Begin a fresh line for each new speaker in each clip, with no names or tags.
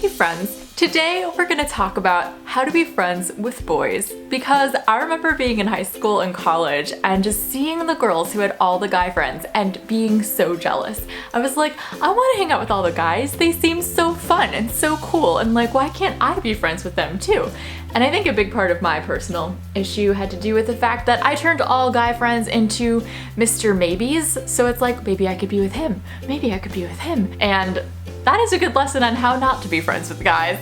Hey friends, today we're going to talk about how to be friends with boys, because I remember being in high school and college and just seeing the girls who had all the guy friends and being so jealous. I was like, I want to hang out with all the guys. They seem so fun and so cool, and like, why can't I be friends with them too? And I think a big part of my personal issue had to do with the fact that I turned all guy friends into Mr. Maybes. So it's like, maybe I could be with him, maybe I could be with him. And that is a good lesson on how not to be friends with guys.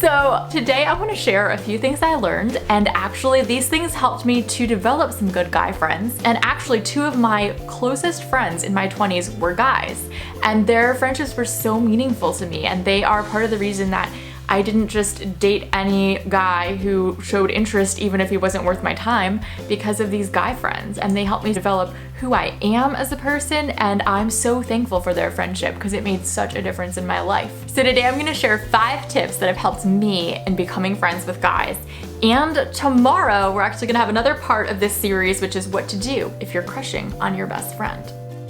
So today I want to share a few things I learned, and actually these things helped me to develop some good guy friends. And actually two of my closest friends in my 20s were guys, and their friendships were so meaningful to me, and they are part of the reason that I didn't just date any guy who showed interest even if he wasn't worth my time, because of these guy friends, and they helped me develop who I am as a person, and I'm so thankful for their friendship because it made such a difference in my life. So today I'm going to share 5 tips that have helped me in becoming friends with guys. And tomorrow we're actually going to have another part of this series, which is what to do if you're crushing on your best friend.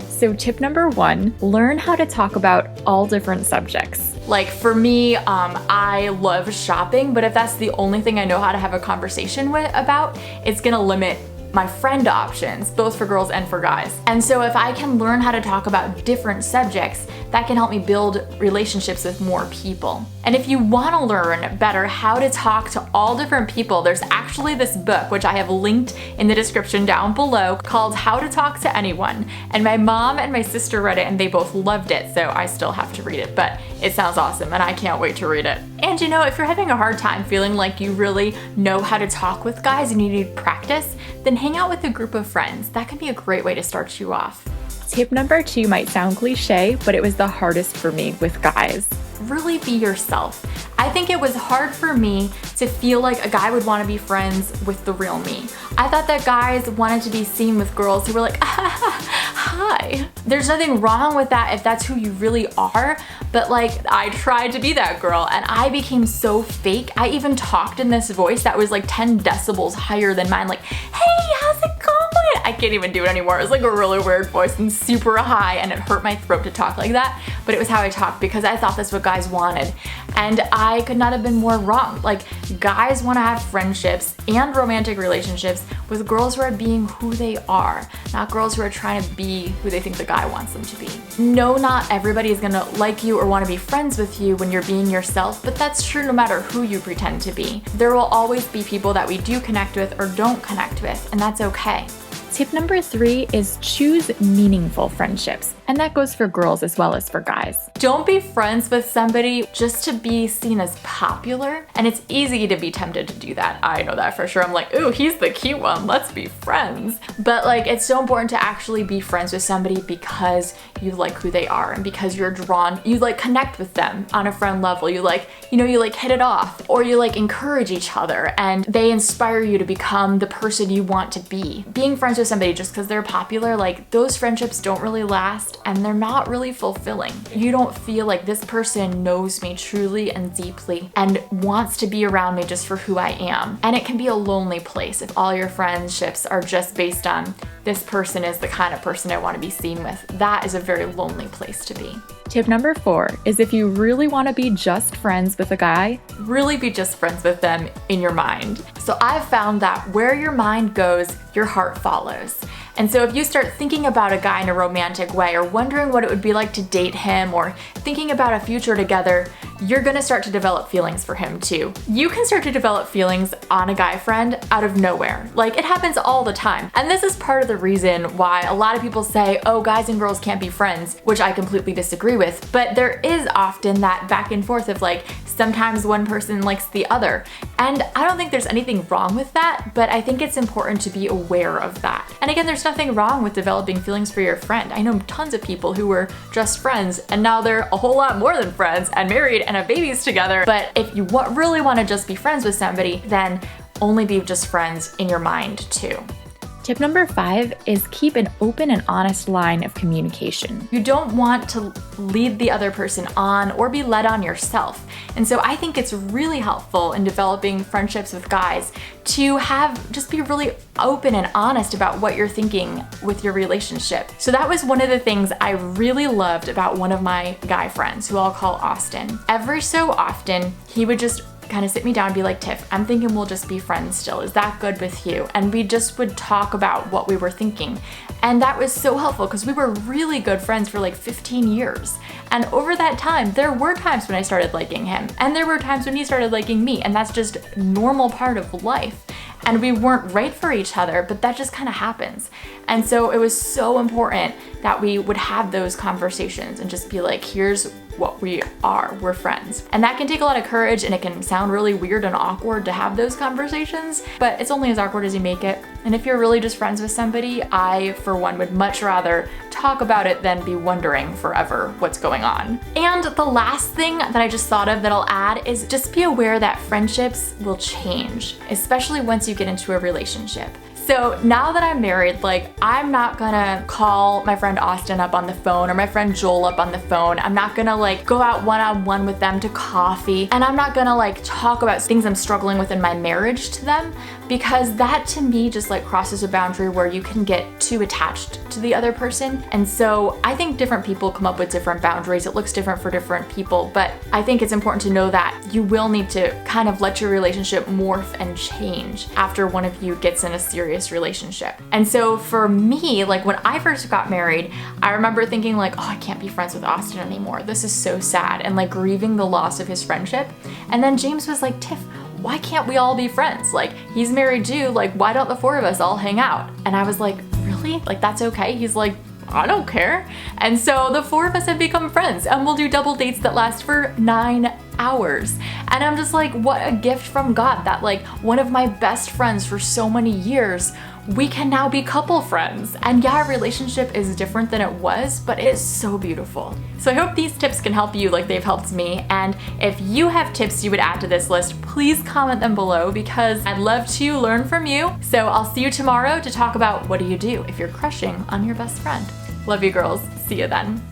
So tip number 1, learn how to talk about all different subjects. Like for me, I love shopping, but if that's the only thing I know how to have a conversation about, it's gonna limit my friend options, both for girls and for guys. And so if I can learn how to talk about different subjects, that can help me build relationships with more people. And if you want to learn better how to talk to all different people, there's actually this book, which I have linked in the description down below, called How to Talk to Anyone. And my mom and my sister read it and they both loved it, so I still have to read it, but it sounds awesome and I can't wait to read it. And you know, if you're having a hard time feeling like you really know how to talk with guys and you need practice, then hang out with a group of friends. That can be a great way to start you off. Tip number 2 might sound cliche, but it was the hardest for me with guys. Really be yourself. I think it was hard for me to feel like a guy would want to be friends with the real me. I thought that guys wanted to be seen with girls who were like, hi. There's nothing wrong with that if that's who you really are, but like, I tried to be that girl and I became so fake. I even talked in this voice that was like 10 decibels higher than mine, like, hey, how's it going? I can't even do it anymore. It was like a really weird voice and super high, and it hurt my throat to talk like that, but it was how I talked because I thought that's what guys wanted. And I could not have been more wrong. Like, guys want to have friendships and romantic relationships with girls who are being who they are, not girls who are trying to be who they think the guy wants them to be. No, not everybody is gonna like you or want to be friends with you when you're being yourself, but that's true no matter who you pretend to be. There will always be people that we do connect with or don't connect with, and that's okay. Tip number 3 is choose meaningful friendships. And that goes for girls as well as for guys. Don't be friends with somebody just to be seen as popular. And it's easy to be tempted to do that. I know that for sure. I'm like, ooh, he's the cute one. Let's be friends. But like, it's so important to actually be friends with somebody because you like who they are and because you're drawn, you like connect with them on a friend level. You like, you like hit it off, or you like encourage each other and they inspire you to become the person you want to be. Being friends with somebody just because they're popular, like those friendships don't really last and they're not really fulfilling. You don't feel like this person knows me truly and deeply and wants to be around me just for who I am. And it can be a lonely place if all your friendships are just based on this person is the kind of person I want to be seen with. That is a very lonely place to be. Tip number 4 is if you really want to be just friends with a guy, really be just friends with them in your mind. So I've found that where your mind goes, your heart follows. And so if you start thinking about a guy in a romantic way or wondering what it would be like to date him or thinking about a future together, you're gonna start to develop feelings for him too. You can start to develop feelings on a guy friend out of nowhere. Like, it happens all the time. And this is part of the reason why a lot of people say, oh, guys and girls can't be friends, which I completely disagree with. But there is often that back and forth of like, sometimes one person likes the other. And I don't think there's anything wrong with that, but I think it's important to be aware of that. And again, there's nothing wrong with developing feelings for your friend. I know tons of people who were just friends and now they're a whole lot more than friends and married and have babies together. But if you really want to just be friends with somebody, then only be just friends in your mind too. Tip number 5 is keep an open and honest line of communication. You don't want to lead the other person on or be led on yourself. And so I think it's really helpful in developing friendships with guys to just be really open and honest about what you're thinking with your relationship. So that was one of the things I really loved about one of my guy friends, who I'll call Austin. Every so often, he would just kind of sit me down and be like, Tiff, I'm thinking we'll just be friends still. Is that good with you? And we just would talk about what we were thinking. And that was so helpful because we were really good friends for like 15 years. And over that time, there were times when I started liking him, and there were times when he started liking me, and that's just a normal part of life. And we weren't right for each other, but that just kind of happens. And so it was so important that we would have those conversations and just be like, here's what we are, we're friends. And that can take a lot of courage, and it can sound really weird and awkward to have those conversations, but it's only as awkward as you make it. And if you're really just friends with somebody, I, for one, would much rather talk about it than be wondering forever what's going on. And the last thing that I just thought of that I'll add is just be aware that friendships will change, especially once you get into a relationship. So now that I'm married, like, I'm not gonna call my friend Austin up on the phone or my friend Joel up on the phone. I'm not gonna like go out one-on-one with them to coffee. And I'm not gonna like talk about things I'm struggling with in my marriage to them, because that to me just like crosses a boundary where you can get too attached to the other person. And so I think different people come up with different boundaries. It looks different for different people, but I think it's important to know that you will need to kind of let your relationship morph and change after one of you gets in a serious relationship. And so for me, like when I first got married, I remember thinking like, oh, I can't be friends with Austin anymore. This is so sad, and like grieving the loss of his friendship. And then James was like, Tiff, why can't we all be friends? Like, he's married too, like why don't the 4 of us all hang out? And I was like, really? Like, that's okay? He's like, I don't care. And so the 4 of us have become friends, and we'll do double dates that last for 9 hours. And I'm just like, what a gift from God that like one of my best friends for so many years, we can now be couple friends. And yeah, our relationship is different than it was, but it is so beautiful. So I hope these tips can help you like they've helped me. And if you have tips you would add to this list, please comment them below, because I'd love to learn from you. So I'll see you tomorrow to talk about what do you do if you're crushing on your best friend. Love you girls. See you then.